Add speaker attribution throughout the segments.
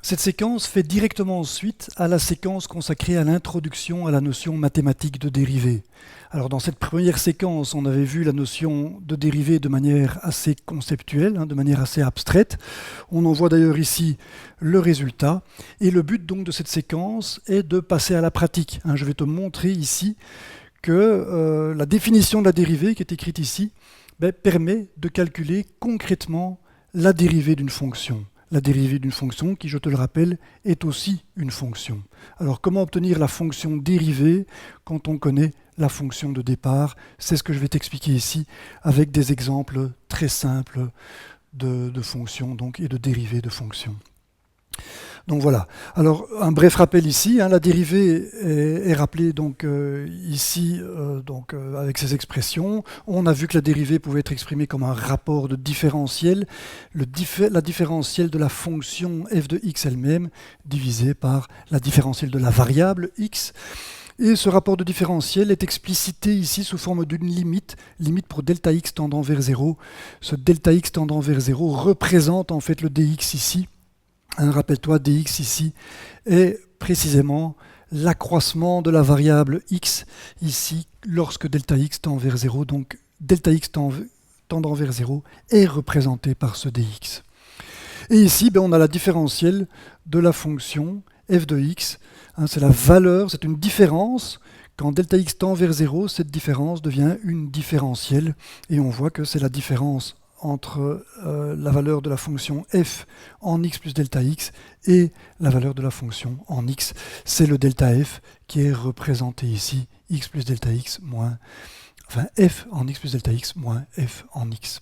Speaker 1: Cette séquence fait directement suite à la séquence consacrée à l'introduction à la notion mathématique de dérivée. Alors dans cette première séquence, on avait vu la notion de dérivée de manière assez conceptuelle, de manière assez abstraite. On en voit d'ailleurs ici le résultat. Et le but donc de cette séquence est de passer à la pratique. Je vais te montrer ici que la définition de la dérivée qui est écrite ici permet de calculer concrètement la dérivée d'une fonction. La dérivée d'une fonction qui, je te le rappelle, est aussi une fonction. Alors comment obtenir la fonction dérivée quand on connaît la fonction de départ? C'est ce que je vais t'expliquer ici avec des exemples très simples de fonctions et de dérivées de fonctions. Donc voilà. Alors un bref rappel ici, la dérivée est rappelée ici avec ces expressions. On a vu que la dérivée pouvait être exprimée comme un rapport de différentiel, la différentielle de la fonction f de x elle-même divisée par la différentielle de la variable x. Et ce rapport de différentiel est explicité ici sous forme d'une limite pour delta x tendant vers 0. Ce delta x tendant vers 0 représente en fait le dx ici. Rappelle-toi, dx ici est précisément l'accroissement de la variable x ici lorsque delta x tend vers 0. Donc delta x tendant vers 0 est représenté par ce dx. Et ici, on a la différentielle de la fonction f de x. C'est la valeur, c'est une différence. Quand delta x tend vers 0, cette différence devient une différentielle. Et on voit que c'est la différence entre la valeur de la fonction f en x plus delta x et la valeur de la fonction en x. C'est le delta f qui est représenté ici, x plus delta x moins, f en x plus delta x moins f en x.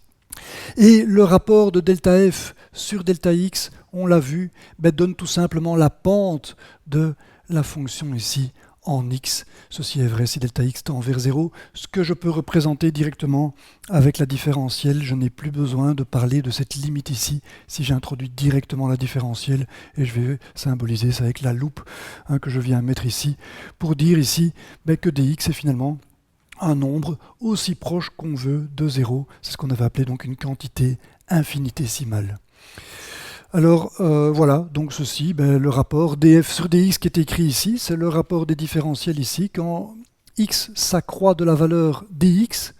Speaker 1: Et le rapport de delta f sur delta x, on l'a vu, donne tout simplement la pente de la fonction ici en x. Ceci est vrai si delta x tend vers 0, ce que je peux représenter directement avec la différentielle. Je n'ai plus besoin de parler de cette limite ici si j'introduis directement la différentielle, et je vais symboliser ça avec la loupe que je viens mettre ici pour dire ici que dx est finalement un nombre aussi proche qu'on veut de 0. C'est ce qu'on avait appelé donc une quantité infinitésimale. Alors voilà, donc ceci, le rapport df sur dx qui est écrit ici, c'est le rapport des différentiels ici. Quand x s'accroît de la valeur dx,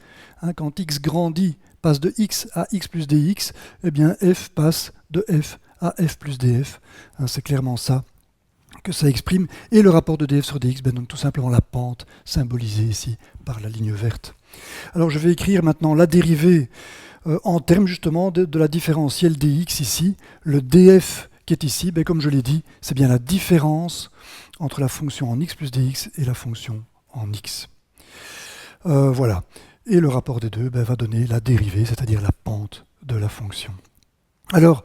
Speaker 1: quand x grandit, passe de x à x plus dx, eh bien f passe de f à f plus df. C'est clairement ça que ça exprime. Et le rapport de df sur dx donne tout simplement la pente symbolisée ici par la ligne verte. Alors je vais écrire maintenant la dérivée en termes justement de la différentielle dx ici. Le df qui est ici, comme je l'ai dit, c'est bien la différence entre la fonction en x plus dx et la fonction en x. Voilà. Et le rapport des deux va donner la dérivée, c'est-à-dire la pente de la fonction. Alors,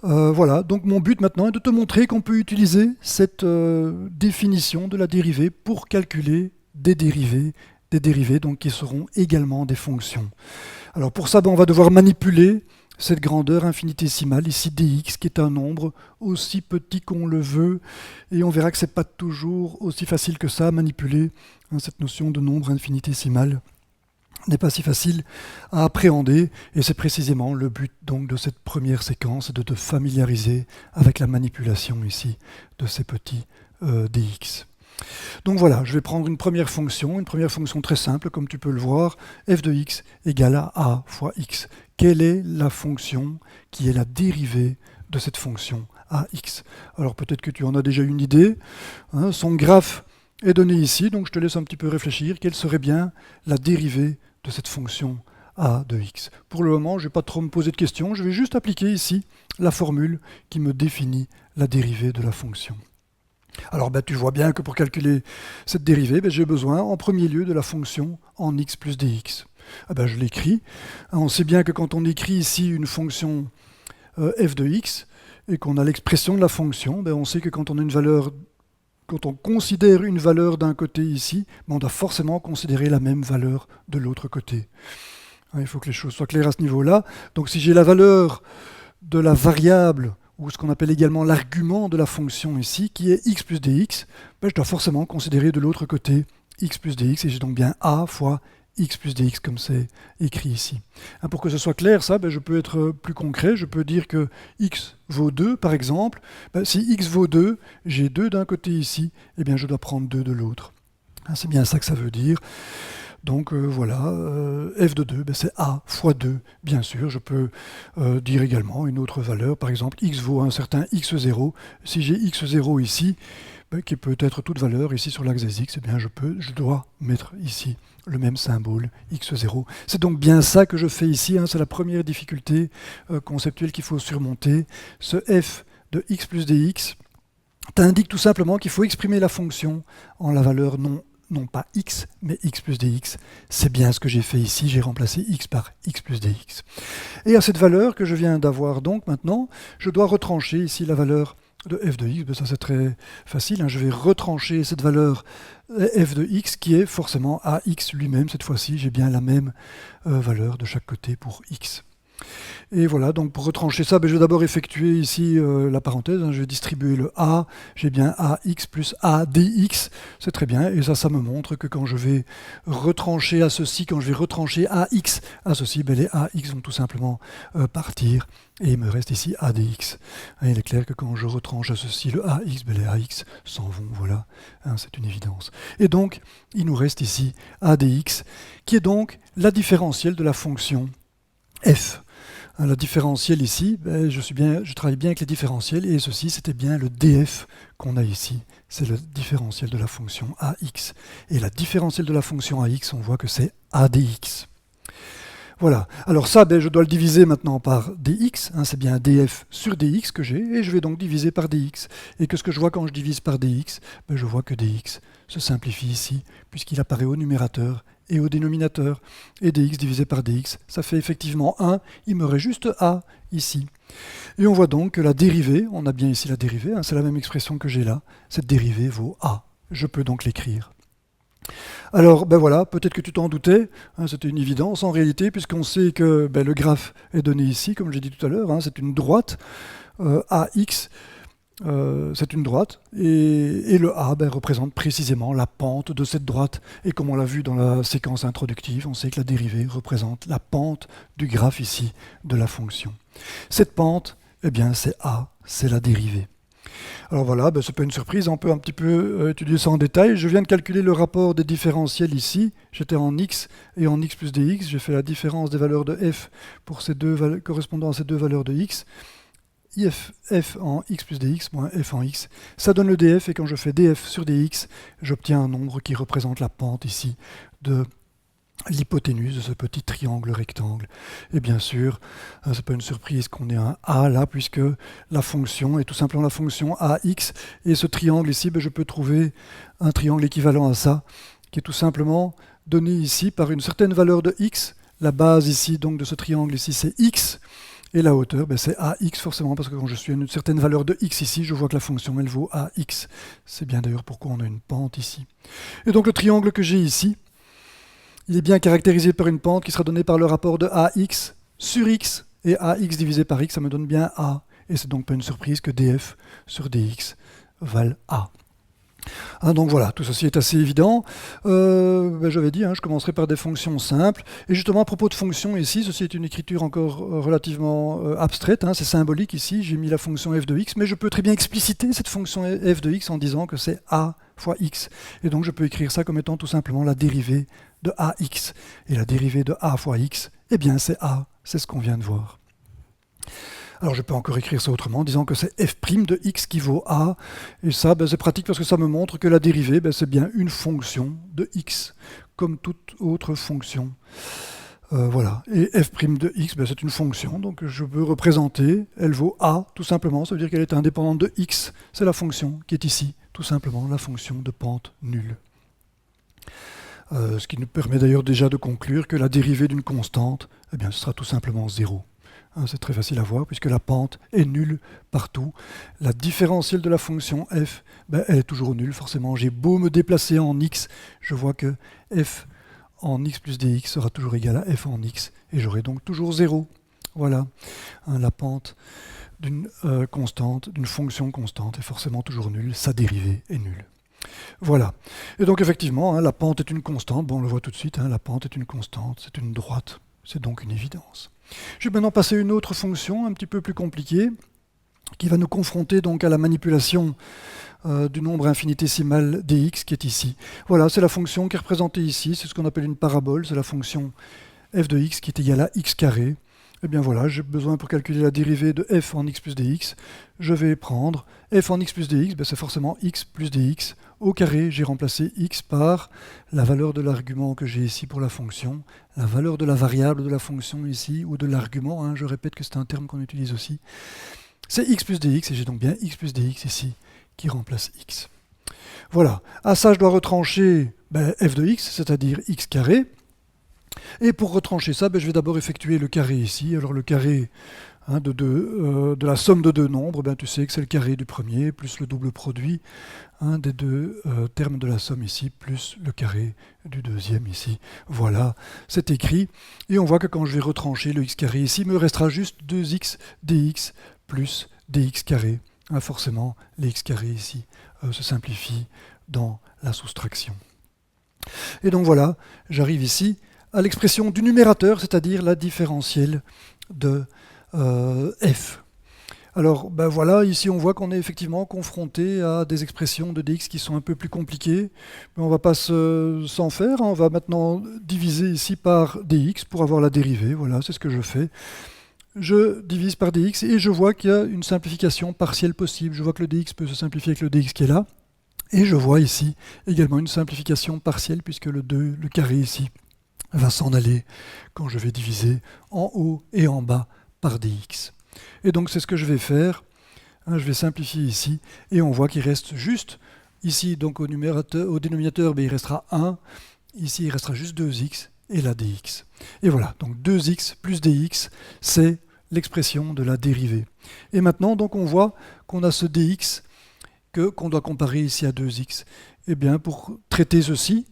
Speaker 1: voilà, donc mon but maintenant est de te montrer qu'on peut utiliser cette définition de la dérivée pour calculer des dérivés donc, qui seront également des fonctions. Alors pour ça, on va devoir manipuler cette grandeur infinitésimale, ici dx, qui est un nombre aussi petit qu'on le veut, et on verra que ce n'est pas toujours aussi facile que ça à manipuler, cette notion de nombre infinitésimal n'est pas si facile à appréhender, et c'est précisément le but donc de cette première séquence, de te familiariser avec la manipulation ici de ces petits dx. Donc voilà, je vais prendre une première fonction très simple, comme tu peux le voir, f de x égale à a fois x. Quelle est la fonction qui est la dérivée de cette fonction ax? Alors peut-être que tu en as déjà une idée, son graphe est donné ici, donc je te laisse un petit peu réfléchir, quelle serait bien la dérivée de cette fonction a de x. Pour le moment, je ne vais pas trop me poser de questions, je vais juste appliquer ici la formule qui me définit la dérivée de la fonction. Alors tu vois bien que pour calculer cette dérivée, j'ai besoin en premier lieu de la fonction en x plus dx. Je l'écris. On sait bien que quand on écrit ici une fonction f de x et qu'on a l'expression de la fonction, on sait que quand on a une valeur, quand on considère une valeur d'un côté ici, on doit forcément considérer la même valeur de l'autre côté. Il faut que les choses soient claires à ce niveau-là. Donc si j'ai la valeur de la variable, ou ce qu'on appelle également l'argument de la fonction ici, qui est x plus dx, je dois forcément considérer de l'autre côté x plus dx, et j'ai donc bien a fois x plus dx comme c'est écrit ici. Pour que ce soit clair, ça, je peux être plus concret. Je peux dire que x vaut 2, par exemple. Si x vaut 2, j'ai 2 d'un côté ici, eh bien je dois prendre 2 de l'autre. C'est bien ça que ça veut dire. Donc voilà, f de 2, c'est a fois 2, bien sûr. Je peux dire également une autre valeur. Par exemple, x vaut un certain x0. Si j'ai x0 ici, qui peut être toute valeur ici sur l'axe des x, eh bien je dois mettre ici le même symbole, x0. C'est donc bien ça que je fais ici, c'est la première difficulté conceptuelle qu'il faut surmonter. Ce f de x plus dx t'indique tout simplement qu'il faut exprimer la fonction en la valeur non pas x, mais x plus dx. C'est bien ce que j'ai fait ici, j'ai remplacé x par x plus dx. Et à cette valeur que je viens d'avoir donc maintenant, je dois retrancher ici la valeur de f de x, ça c'est très facile, je vais retrancher cette valeur f de x qui est forcément ax lui-même, cette fois-ci j'ai bien la même valeur de chaque côté pour x. Et voilà, donc pour retrancher ça, je vais d'abord effectuer ici la parenthèse, je vais distribuer le a, j'ai bien ax plus a dx, c'est très bien, et ça me montre que quand je vais retrancher à ceci, quand je vais retrancher ax à ceci, les ax vont tout simplement partir, et il me reste ici a dx. Il est clair que quand je retranche à ceci le ax, les ax s'en vont, voilà, c'est une évidence. Et donc, il nous reste ici a dx, qui est donc la différentielle de la fonction f. La différentielle ici, je travaille bien avec les différentiels, et ceci c'était bien le df qu'on a ici, c'est le différentiel de la fonction ax. Et la différentielle de la fonction ax, on voit que c'est a dx. Voilà, alors ça, je dois le diviser maintenant par dx, c'est bien df sur dx que j'ai, et je vais donc diviser par dx. Et qu'est-ce que je vois quand je divise par dx? Je vois que dx se simplifie ici, puisqu'il apparaît au numérateur et au dénominateur. Et dx divisé par dx, ça fait effectivement 1, il me reste juste a ici. Et on voit donc que la dérivée, on a bien ici la dérivée, c'est la même expression que j'ai là, cette dérivée vaut a. Je peux donc l'écrire. Alors, voilà, peut-être que tu t'en doutais, c'était une évidence en réalité, puisqu'on sait que le graphe est donné ici, comme j'ai dit tout à l'heure, c'est une droite, AX, c'est une droite, et le A représente précisément la pente de cette droite. Et comme on l'a vu dans la séquence introductive, on sait que la dérivée représente la pente du graphe ici de la fonction. Cette pente, c'est A, c'est la dérivée. Alors voilà, c'est pas une surprise, on peut un petit peu étudier ça en détail. Je viens de calculer le rapport des différentiels ici. J'étais en x et en x plus dx. J'ai fait la différence des valeurs de f pour ces deux correspondant à ces deux valeurs de x. F en x plus dx moins f en x. Ça donne le df, et quand je fais df sur dx, j'obtiens un nombre qui représente la pente ici de l'hypoténuse de ce petit triangle rectangle. Et bien sûr, c'est pas une surprise qu'on ait un a là, puisque la fonction est tout simplement la fonction ax, et ce triangle ici, je peux trouver un triangle équivalent à ça, qui est tout simplement donné ici par une certaine valeur de x. La base ici, donc de ce triangle ici, c'est x, et la hauteur, c'est ax forcément, parce que quand je suis à une certaine valeur de x ici, je vois que la fonction, elle vaut ax. C'est bien d'ailleurs pourquoi on a une pente ici. Et donc le triangle que j'ai ici, il est bien caractérisé par une pente qui sera donnée par le rapport de ax sur x, et ax divisé par x, ça me donne bien a. Et c'est donc pas une surprise que df sur dx valent a. Donc voilà, tout ceci est assez évident. J'avais dit, je commencerai par des fonctions simples. Et justement, à propos de fonctions ici, ceci est une écriture encore relativement abstraite, c'est symbolique ici, j'ai mis la fonction f de x, mais je peux très bien expliciter cette fonction f de x en disant que c'est a fois x. Et donc je peux écrire ça comme étant tout simplement la dérivée de ax. Et la dérivée de a fois x, c'est a, c'est ce qu'on vient de voir. Alors je peux encore écrire ça autrement, en disant que c'est f' de x qui vaut a, et ça c'est pratique parce que ça me montre que la dérivée c'est bien une fonction de x, comme toute autre fonction. Voilà, et f' de x c'est une fonction, donc je peux représenter, elle vaut a tout simplement, ça veut dire qu'elle est indépendante de x, c'est la fonction qui est ici, tout simplement la fonction de pente nulle. Ce qui nous permet d'ailleurs déjà de conclure que la dérivée d'une constante, ce sera tout simplement 0. C'est très facile à voir puisque la pente est nulle partout. La différentielle de la fonction f, elle est toujours nulle forcément. J'ai beau me déplacer en x, je vois que f en x plus dx sera toujours égal à f en x, et j'aurai donc toujours 0. Voilà, la pente d'une constante, d'une fonction constante est forcément toujours nulle, sa dérivée est nulle. Voilà. Et donc effectivement, hein, la pente est une constante. Bon, on le voit tout de suite, hein, la pente est une constante, c'est une droite. C'est donc une évidence. Je vais maintenant passer à une autre fonction un petit peu plus compliquée qui va nous confronter donc à la manipulation du nombre infinitésimal dx qui est ici. Voilà, c'est la fonction qui est représentée ici, c'est ce qu'on appelle une parabole, c'est la fonction f de x qui est égale à x carré. Et bien voilà, j'ai besoin pour calculer la dérivée de f en x plus dx, je vais prendre f en x plus dx, ben c'est forcément x plus dx. Au carré, j'ai remplacé x par la valeur de l'argument que j'ai ici pour la fonction, la valeur de la variable de la fonction ici, ou de l'argument, hein, je répète que c'est un terme qu'on utilise aussi. C'est x plus dx, et j'ai donc bien x plus dx ici, qui remplace x. Voilà, à ça je dois retrancher f de x, c'est-à-dire x carré. Et pour retrancher ça, je vais d'abord effectuer le carré ici. Alors le carré hein, de la somme de deux nombres, tu sais que c'est le carré du premier, plus le double produit des deux termes de la somme ici, plus le carré du deuxième ici. Voilà, c'est écrit. Et on voit que quand je vais retrancher le x carré ici, il me restera juste 2x dx plus dx carré. Forcément, les x carrés ici se simplifient dans la soustraction. Et donc voilà, j'arrive ici à l'expression du numérateur, c'est-à-dire la différentielle de f. Alors voilà, ici on voit qu'on est effectivement confronté à des expressions de dx qui sont un peu plus compliquées, mais on ne va pas s'en faire, hein. On va maintenant diviser ici par dx pour avoir la dérivée, voilà, c'est ce que je fais. Je divise par dx et je vois qu'il y a une simplification partielle possible, je vois que le dx peut se simplifier avec le dx qui est là, et je vois ici également une simplification partielle puisque le carré ici va s'en aller quand je vais diviser en haut et en bas par dx. Et donc c'est ce que je vais faire. Je vais simplifier ici et on voit qu'il reste juste ici donc au dénominateur il restera 1, ici il restera juste 2x et la dx. Et voilà, donc 2x plus dx, c'est l'expression de la dérivée. Et maintenant donc on voit qu'on a ce dx qu'on doit comparer ici à 2x. Et bien pour traiter ceci,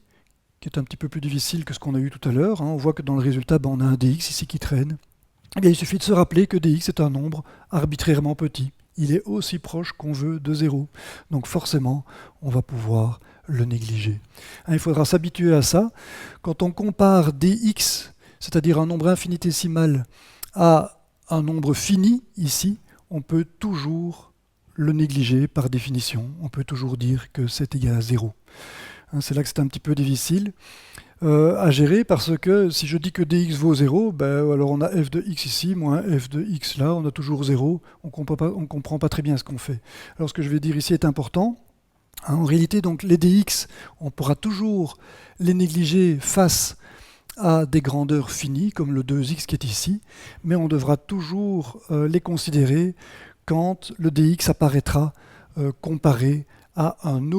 Speaker 1: qui est un petit peu plus difficile que ce qu'on a eu tout à l'heure, on voit que dans le résultat, on a un dx ici qui traîne. Eh bien, il suffit de se rappeler que dx est un nombre arbitrairement petit. Il est aussi proche qu'on veut de 0. Donc forcément, on va pouvoir le négliger. Il faudra s'habituer à ça. Quand on compare dx, c'est-à-dire un nombre infinitésimal, à un nombre fini, ici, on peut toujours le négliger par définition. On peut toujours dire que c'est égal à 0. C'est là que c'est un petit peu difficile à gérer parce que si je dis que dx vaut 0, alors on a f de x ici, moins f de x là, on a toujours 0, on ne comprend pas très bien ce qu'on fait. Alors ce que je vais dire ici est important. En réalité, donc, les dx, on pourra toujours les négliger face à des grandeurs finies, comme le 2x qui est ici, mais on devra toujours les considérer quand le dx apparaîtra comparé à une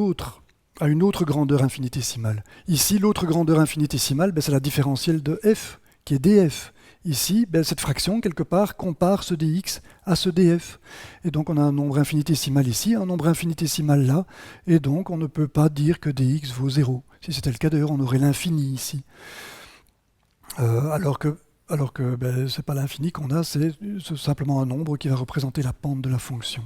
Speaker 1: autre grandeur infinitésimale. Ici, l'autre grandeur infinitésimale, c'est la différentielle de f, qui est df. Ici, cette fraction, quelque part, compare ce dx à ce df. Et donc, on a un nombre infinitésimal ici, un nombre infinitésimal là, et donc, on ne peut pas dire que dx vaut 0. Si c'était le cas, d'ailleurs, on aurait l'infini ici. Alors que ce n'est pas l'infini qu'on a, c'est simplement un nombre qui va représenter la pente de la fonction.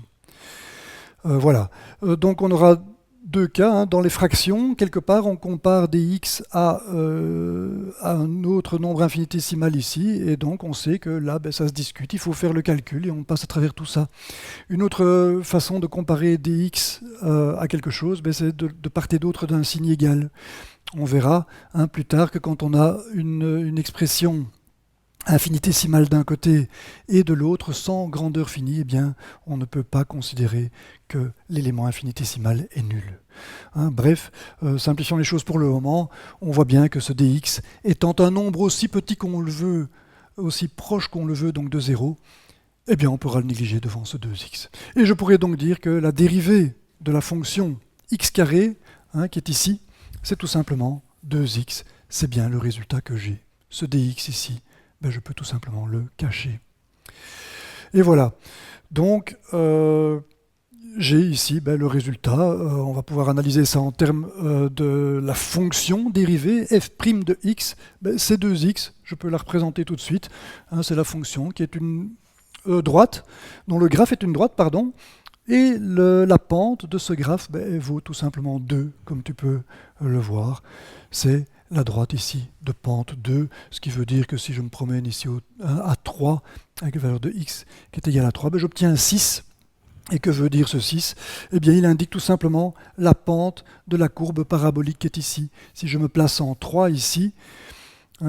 Speaker 1: Voilà. Donc, on aura deux cas. Dans les fractions, quelque part, on compare dx à un autre nombre infinitésimal ici, et donc on sait que là, ça se discute, il faut faire le calcul, et on passe à travers tout ça. Une autre façon de comparer dx à quelque chose, c'est de part et d'autre d'un signe égal. On verra plus tard que quand on a une expression infinitésimale d'un côté et de l'autre sans grandeur finie, on ne peut pas considérer que l'élément infinitésimal est nul. Bref, simplifions les choses pour le moment, on voit bien que ce dx étant un nombre aussi petit qu'on le veut, aussi proche qu'on le veut donc de 0, on pourra le négliger devant ce 2x. Et je pourrais donc dire que la dérivée de la fonction x carré, qui est ici, c'est tout simplement 2x, c'est bien le résultat que j'ai. Ce dx ici, je peux tout simplement le cacher. Et voilà. Donc, j'ai ici le résultat. On va pouvoir analyser ça en termes de la fonction dérivée. f' de x, c'est 2x. Je peux la représenter tout de suite. C'est la fonction qui est une droite, dont le graphe est une droite, pardon. Et la pente de ce graphe elle vaut tout simplement 2, comme tu peux le voir. C'est la droite ici de pente 2, ce qui veut dire que si je me promène ici à 3, avec la valeur de x qui est égale à 3, j'obtiens 6. Et que veut dire ce 6? Eh bien, il indique tout simplement la pente de la courbe parabolique qui est ici. Si je me place en 3 ici,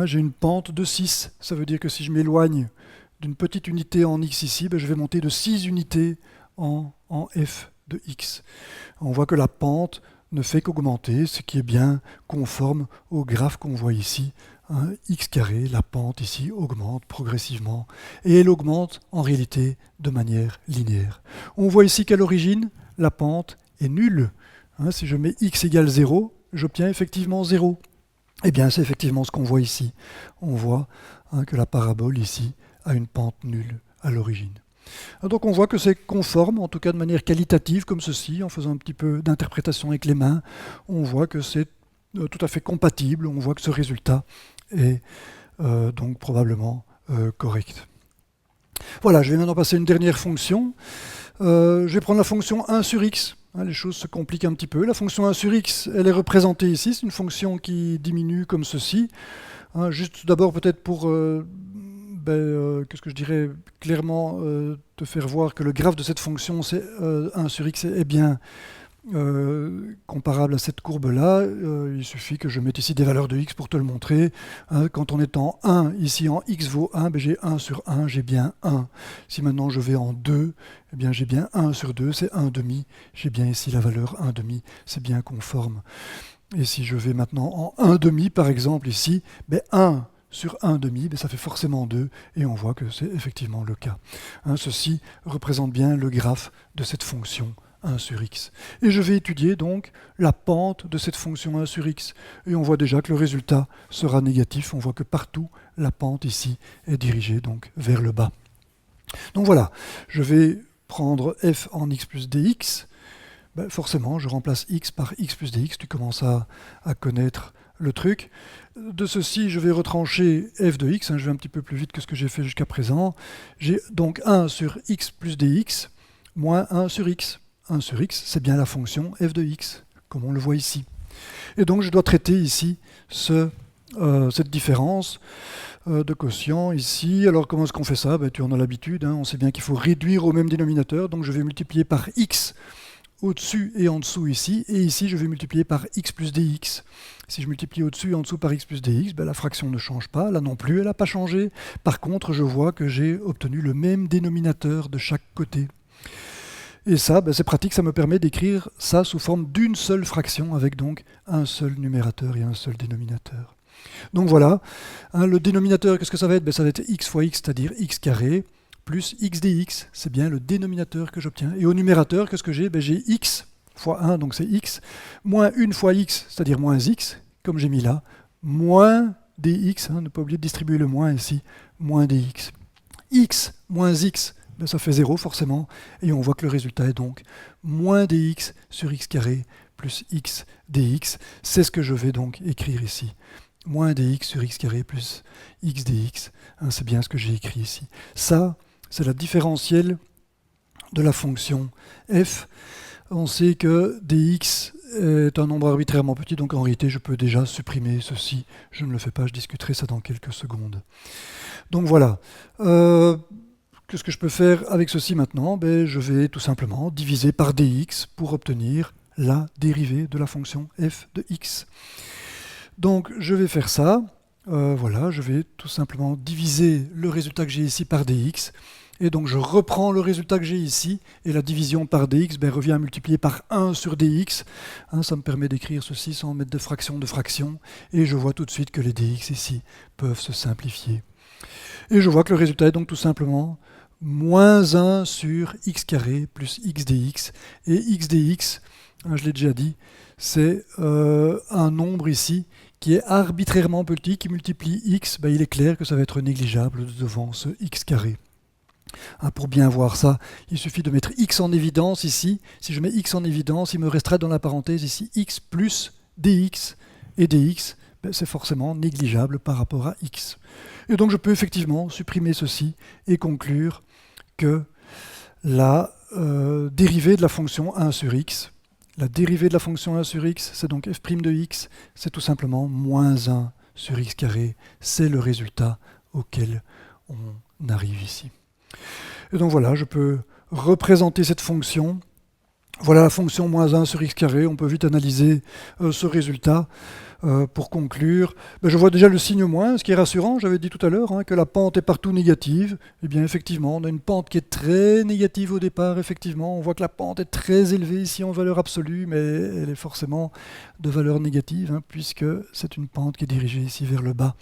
Speaker 1: j'ai une pente de 6. Ça veut dire que si je m'éloigne d'une petite unité en x ici, je vais monter de 6 unités en f de x. On voit que la pente ne fait qu'augmenter, ce qui est bien conforme au graphe qu'on voit ici. X carré, la pente ici augmente progressivement, et elle augmente en réalité de manière linéaire. On voit ici qu'à l'origine, la pente est nulle. Si je mets x égale 0, j'obtiens effectivement 0. Eh bien, c'est effectivement ce qu'on voit ici. On voit que la parabole ici a une pente nulle à l'origine. Donc on voit que c'est conforme, en tout cas de manière qualitative, comme ceci, en faisant un petit peu d'interprétation avec les mains. On voit que c'est tout à fait compatible, on voit que ce résultat est donc probablement correct. Voilà, je vais maintenant passer à une dernière fonction. Je vais prendre la fonction 1 sur x. Les choses se compliquent un petit peu. La fonction 1 sur x, elle est représentée ici. C'est une fonction qui diminue comme ceci. Juste d'abord peut-être pour qu'est-ce que je dirais clairement te faire voir que le graphe de cette fonction, c'est 1 sur x, est bien comparable à cette courbe-là. Il suffit que je mette ici des valeurs de x pour te le montrer. Quand on est en 1, ici en x vaut 1, j'ai 1 sur 1, j'ai bien 1. Si maintenant je vais en 2, eh bien j'ai bien 1 sur 2, c'est 1 demi. J'ai bien ici la valeur 1 demi, c'est bien conforme. Et si je vais maintenant en 1 demi, par exemple ici, 1 sur 1 demi, ça fait forcément 2, et on voit que c'est effectivement le cas. Ceci représente bien le graphe de cette fonction 1 sur x. Et je vais étudier donc la pente de cette fonction 1 sur x. Et on voit déjà que le résultat sera négatif. On voit que partout, la pente ici est dirigée donc vers le bas. Donc voilà, je vais prendre f en x plus dx. Forcément, je remplace x par x plus dx. Tu commences à connaître le truc. De ceci, je vais retrancher f de x. Je vais un petit peu plus vite que ce que j'ai fait jusqu'à présent. J'ai donc 1 sur x plus dx moins 1 sur x. 1 sur x, c'est bien la fonction f de x, comme on le voit ici. Et donc je dois traiter ici cette différence de quotient ici. Alors comment est-ce qu'on fait ça? Tu en as l'habitude, on sait bien qu'il faut réduire au même dénominateur, donc je vais multiplier par x au-dessus et en dessous ici, et ici je vais multiplier par x plus dx. Si je multiplie au-dessus et en dessous par x plus dx, la fraction ne change pas, là non plus elle n'a pas changé. Par contre, je vois que j'ai obtenu le même dénominateur de chaque côté. Et ça, c'est pratique, ça me permet d'écrire ça sous forme d'une seule fraction, avec donc un seul numérateur et un seul dénominateur. Donc voilà, le dénominateur, qu'est-ce que ça va être? Ça va être x fois x, c'est-à-dire x carré, plus x dx, c'est bien le dénominateur que j'obtiens. Et au numérateur, qu'est-ce que j'ai? J'ai x fois 1, donc c'est x, moins 1 fois x, c'est-à-dire moins x, comme j'ai mis là, moins dx, ne pas oublier de distribuer le moins ici, moins dx. X moins x, ça fait 0 forcément, et on voit que le résultat est donc moins dx sur x carré plus x dx. C'est ce que je vais donc écrire ici. Moins dx sur x carré plus x dx. C'est bien ce que j'ai écrit ici. Ça, c'est la différentielle de la fonction f. On sait que dx est un nombre arbitrairement petit, donc en réalité je peux déjà supprimer ceci. Je ne le fais pas, je discuterai ça dans quelques secondes. Donc voilà. Qu'est-ce que je peux faire avec ceci maintenant? Je vais tout simplement diviser par dx pour obtenir la dérivée de la fonction f de x. Donc je vais faire ça. Voilà, je vais tout simplement diviser le résultat que j'ai ici par dx. Et donc je reprends le résultat que j'ai ici, et la division par dx revient à multiplier par 1 sur dx. Ça me permet d'écrire ceci sans mettre de fraction de fraction. Et je vois tout de suite que les dx ici peuvent se simplifier. Et je vois que le résultat est donc tout simplement moins 1 sur x carré plus x dx. Et x dx, je l'ai déjà dit, c'est un nombre ici qui est arbitrairement petit, qui multiplie x. Il est clair que ça va être négligeable devant ce x carré. Pour bien voir ça, il suffit de mettre x en évidence ici. Si je mets x en évidence, il me restera dans la parenthèse ici x plus dx. Et dx, c'est forcément négligeable par rapport à x. Et donc je peux effectivement supprimer ceci et conclure que la dérivée de la fonction 1 sur x. La dérivée de la fonction 1 sur x, c'est donc f' de x, c'est tout simplement moins 1 sur x carré. C'est le résultat auquel on arrive ici. Et donc voilà, je peux représenter cette fonction. Voilà la fonction moins 1 sur x carré. On peut vite analyser ce résultat. Pour conclure, je vois déjà le signe moins, ce qui est rassurant. J'avais dit tout à l'heure que la pente est partout négative. Eh bien, effectivement, on a une pente qui est très négative au départ. Effectivement, on voit que la pente est très élevée ici en valeur absolue, mais elle est forcément de valeur négative, puisque c'est une pente qui est dirigée ici vers le bas.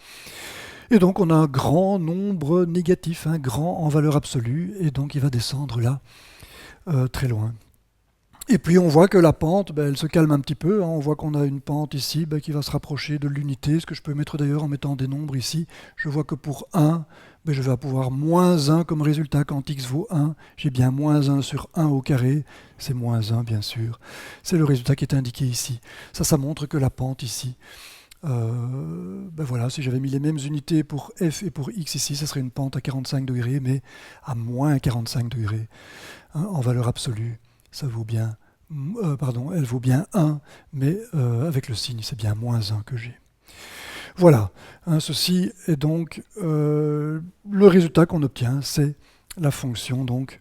Speaker 1: Et donc, on a un grand nombre négatif, grand en valeur absolue, et donc il va descendre là, très loin. Et puis on voit que la pente, elle se calme un petit peu. On voit qu'on a une pente ici qui va se rapprocher de l'unité, ce que je peux mettre d'ailleurs en mettant des nombres ici. Je vois que pour 1, je vais avoir moins 1 comme résultat. Quand x vaut 1, j'ai bien moins 1 sur 1 au carré. C'est moins 1 bien sûr. C'est le résultat qui est indiqué ici. Ça montre que la pente ici, voilà, si j'avais mis les mêmes unités pour f et pour x ici, ça serait une pente à 45 degrés, mais à moins 45 degrés en valeur absolue. Ça vaut bien, elle vaut bien 1, mais avec le signe, c'est bien moins 1 que j'ai. Voilà, ceci est donc le résultat qu'on obtient, c'est la fonction donc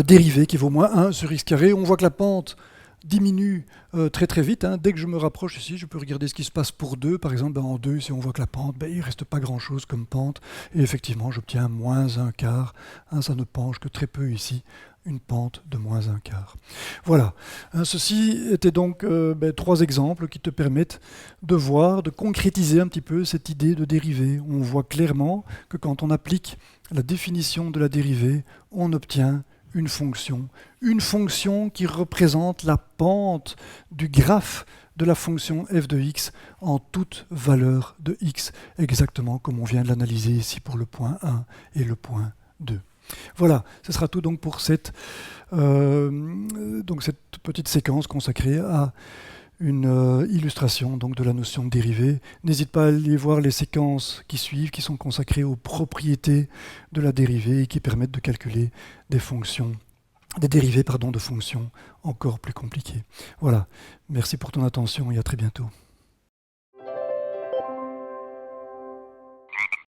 Speaker 1: dérivée qui vaut moins 1 sur x carré. On voit que la pente diminue très très vite. Dès que je me rapproche ici, je peux regarder ce qui se passe pour 2. Par exemple, en 2, si on voit que la pente, il ne reste pas grand-chose comme pente. Et effectivement, j'obtiens moins 1 quart. Ça ne penche que très peu ici. Une pente de moins 1 quart. Voilà. Ceci était donc 3 exemples qui te permettent de voir, de concrétiser un petit peu cette idée de dérivée. On voit clairement que quand on applique la définition de la dérivée, on obtient une fonction qui représente la pente du graphe de la fonction f de x en toute valeur de x, exactement comme on vient de l'analyser ici pour le point 1 et le point 2. Voilà, ce sera tout donc pour cette petite séquence consacrée à une illustration donc de la notion de dérivée. N'hésite pas à aller voir les séquences qui suivent, qui sont consacrées aux propriétés de la dérivée et qui permettent de calculer des dérivées de fonctions encore plus compliquées. Voilà, merci pour ton attention et à très bientôt.